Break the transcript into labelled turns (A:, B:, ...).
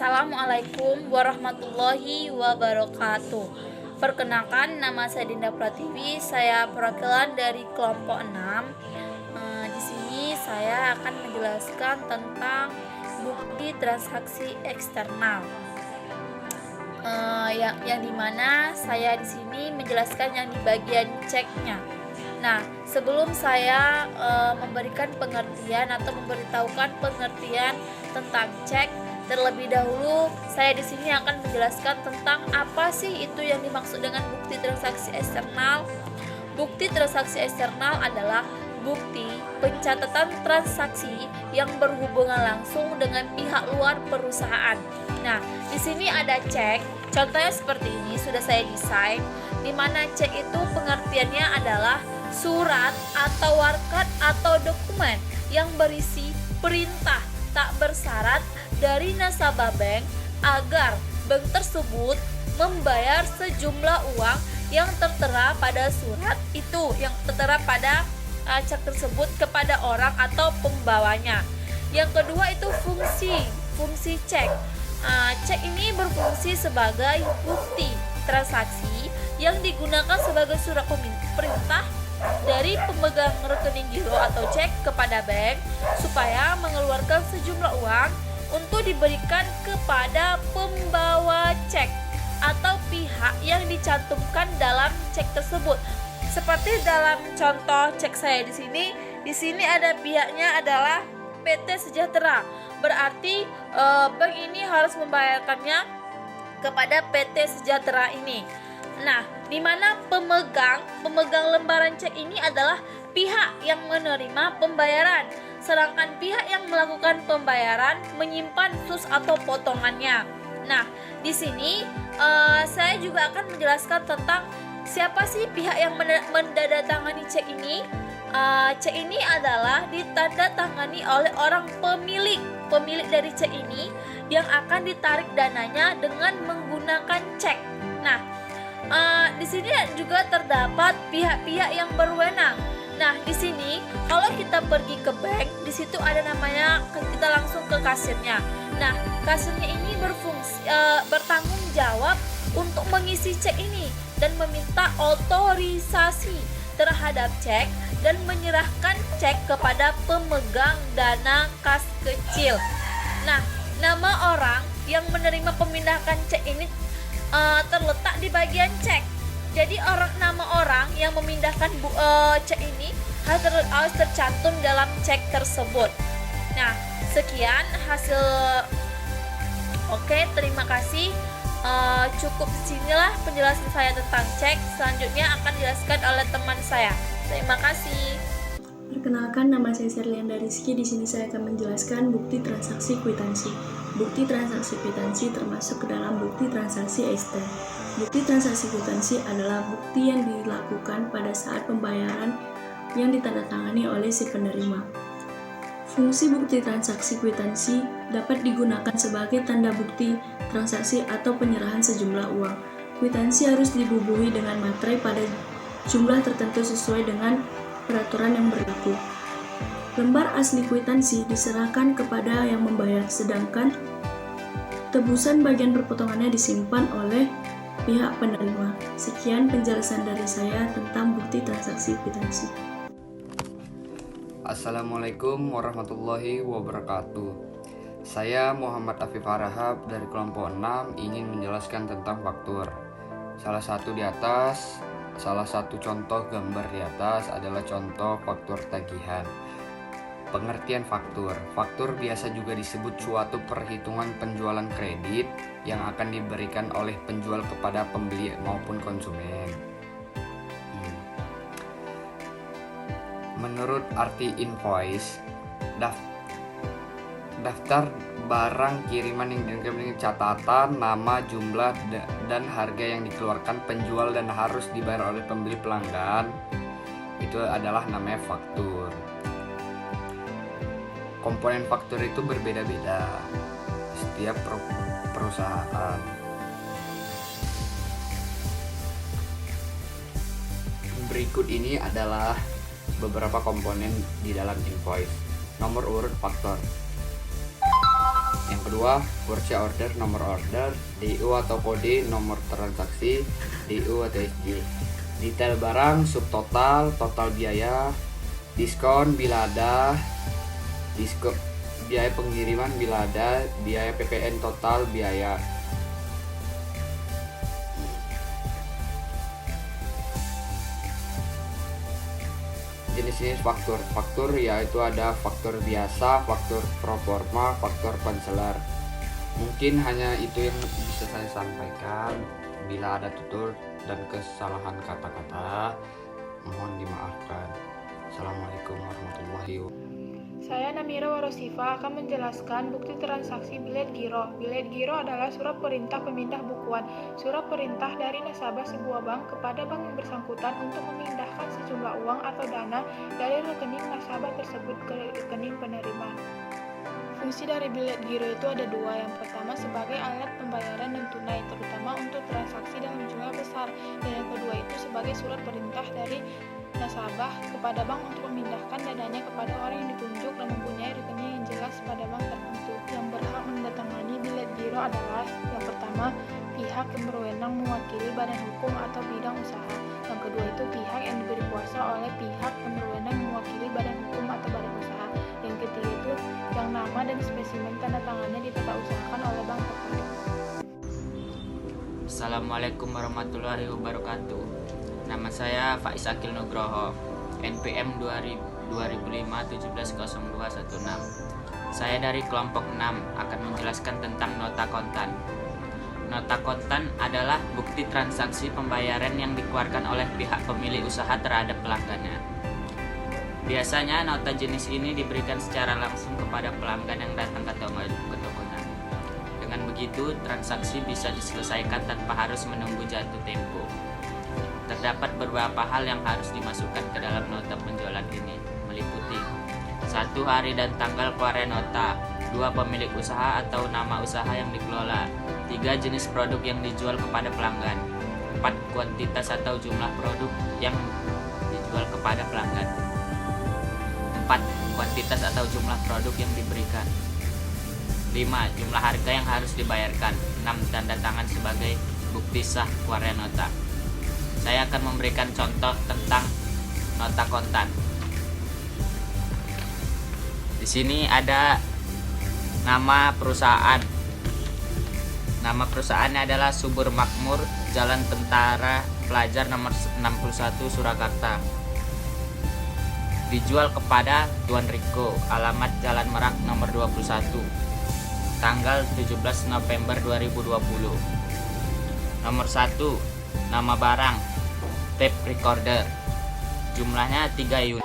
A: Assalamualaikum warahmatullahi wabarakatuh. Perkenalkan, nama saya Dinda Pratiwi. Saya perwakilan dari kelompok 6. Di sini saya akan menjelaskan tentang bukti transaksi eksternal. Yang dimana saya di sini menjelaskan yang di bagian ceknya. Nah, sebelum saya memberikan pengertian atau memberitahukan pengertian tentang cek, terlebih dahulu saya di sini akan menjelaskan tentang apa sih itu yang dimaksud dengan bukti transaksi eksternal. Bukti transaksi eksternal adalah bukti pencatatan transaksi yang berhubungan langsung dengan pihak luar perusahaan. Nah, di sini ada cek. Contohnya seperti ini, sudah saya desain, di mana cek itu pengertiannya adalah surat atau warkat atau dokumen yang berisi perintah tak bersyarat dari nasabah bank agar bank tersebut membayar sejumlah uang yang tertera pada surat itu, yang tertera pada cek tersebut kepada orang atau pembawanya. Yang kedua itu fungsi cek. Cek ini berfungsi sebagai bukti transaksi yang digunakan sebagai surat perintah dari pemegang rekening giro atau cek kepada bank supaya mengeluarkan sejumlah uang untuk diberikan kepada pembawa cek atau pihak yang dicantumkan dalam cek tersebut. Seperti dalam contoh cek saya di sini ada pihaknya adalah PT Sejahtera. Berarti bank ini harus membayarkannya kepada PT Sejahtera ini. Nah, di mana pemegang lembaran cek ini adalah pihak yang menerima pembayaran, sedangkan pihak yang melakukan pembayaran menyimpan sus atau potongannya. Nah, di sini saya juga akan menjelaskan tentang siapa sih pihak yang menandatangani cek ini. Cek ini adalah ditandatangani oleh orang pemilik dari cek ini yang akan ditarik dananya dengan menggunakan cek. Nah, di sini juga terdapat pihak-pihak yang berwenang. Nah, di sini kalau kita pergi ke bank, di situ ada namanya, kita langsung ke kasirnya. Nah, kasirnya ini bertanggung jawab untuk mengisi cek ini dan meminta otorisasi terhadap cek dan menyerahkan cek kepada pemegang dana kas kecil. Nah, nama orang yang menerima pemindahan cek ini terletak di bagian cek. Jadi nama orang yang memindahkan cek ini harus tercantum dalam cek tersebut. Nah, sekian hasil. Oke, terima kasih. Cukup sinilah penjelasan saya tentang cek. Selanjutnya akan dijelaskan oleh teman saya. Terima kasih.
B: Perkenalkan, nama saya Serlianda Rizky. Di sini saya akan menjelaskan bukti transaksi kwitansi. Bukti transaksi kwitansi termasuk ke dalam bukti transaksi ekstern. Bukti transaksi kwitansi adalah bukti yang dilakukan pada saat pembayaran yang ditandatangani oleh si penerima. Fungsi bukti transaksi kwitansi dapat digunakan sebagai tanda bukti transaksi atau penyerahan sejumlah uang. Kwitansi harus dibubuhi dengan materai pada jumlah tertentu sesuai dengan peraturan yang berlaku. Lembar asli kwitansi diserahkan kepada yang membayar, sedangkan tebusan bagian perpotongannya disimpan oleh pihak penerima. Sekian penjelasan dari saya tentang bukti transaksi kwitansi.
C: Assalamualaikum warahmatullahi wabarakatuh. Saya Muhammad Afif Arahab dari kelompok 6 ingin menjelaskan tentang faktur. Salah satu contoh gambar di atas adalah contoh faktur tagihan. Pengertian faktur. Faktur biasa juga disebut suatu perhitungan penjualan kredit yang akan diberikan oleh penjual kepada pembeli maupun konsumen. Menurut arti invoice, daftar barang kiriman yang dilengkapi dengan catatan, nama, jumlah, dan harga yang dikeluarkan penjual dan harus dibayar oleh pembeli pelanggan, itu adalah namanya faktur. Komponen faktur itu berbeda-beda setiap perusahaan. Berikut ini adalah beberapa komponen di dalam invoice. Nomor urut faktur. Yang kedua, purchase order, nomor order, DU atau kode, nomor transaksi, DU atau SJ. Detail barang, subtotal, total biaya, diskon bila ada, diskon biaya pengiriman bila ada, biaya PPN total biaya. Jenis-jenis faktur. Faktur yaitu ada faktur biasa, faktur pro forma, faktur konseler. Mungkin hanya itu yang bisa saya sampaikan. Bila ada tutur dan kesalahan kata-kata, mohon dimaafkan. Assalamualaikum warahmatullahi wabarakatuh.
D: Saya Namira Warosifa akan menjelaskan bukti transaksi bilet giro. Bilet giro adalah surat perintah pemindah bukuan. Surat perintah dari nasabah sebuah bank kepada bank yang bersangkutan untuk memindahkan sejumlah uang atau dana dari rekening nasabah tersebut ke rekening penerima. Fungsi dari bilet giro itu ada dua. Yang pertama sebagai alat pembayaran non tunai, terutama untuk transaksi dalam jumlah besar. Dan yang kedua itu sebagai surat perintah dari nasabah kepada bank untuk memindahkan dananya kepada orang yang ditunjuk dan mempunyai rekening yang jelas pada bank tertentu. Yang berhak menandatangani bilet giro adalah yang pertama, pihak yang berwenang mewakili badan hukum atau bidang usaha. Yang kedua itu pihak yang diberi kuasa oleh pihak yang berwenang mewakili badan hukum atau badan usaha. Yang ketiga itu yang nama dan spesimen tanda tangannya ditata usahakan oleh bank tertentu.
E: Assalamualaikum warahmatullahi wabarakatuh. Nama saya Faiz Akil Nugroho, NPM 2005-170216. Saya dari kelompok 6 akan menjelaskan tentang nota kontan. Nota kontan adalah bukti transaksi pembayaran yang dikeluarkan oleh pihak pemilik usaha terhadap pelanggannya. Biasanya nota jenis ini diberikan secara langsung kepada pelanggan yang datang ke tokonya. Dengan begitu, transaksi bisa diselesaikan tanpa harus menunggu jatuh tempo. Terdapat beberapa hal yang harus dimasukkan ke dalam nota penjualan ini, meliputi 1. Hari dan tanggal keluarnya nota, 2. Pemilik usaha atau nama usaha yang dikelola, 3. Jenis produk yang dijual kepada pelanggan, 4. Kuantitas atau jumlah produk yang dijual kepada pelanggan, 4. Kuantitas atau jumlah produk yang diberikan, 5. Jumlah harga yang harus dibayarkan, 6. Tanda tangan sebagai bukti sah keluarnya nota. Saya akan memberikan contoh tentang nota kontan. Di sini ada nama perusahaan. Nama perusahaannya adalah Subur Makmur, Jalan Tentara Pelajar nomor 61 Surakarta. Dijual kepada Tuan Riko, alamat Jalan Merak nomor 21. Tanggal 17 November 2020. Nomor 1, nama barang tape recorder, jumlahnya 3 unit.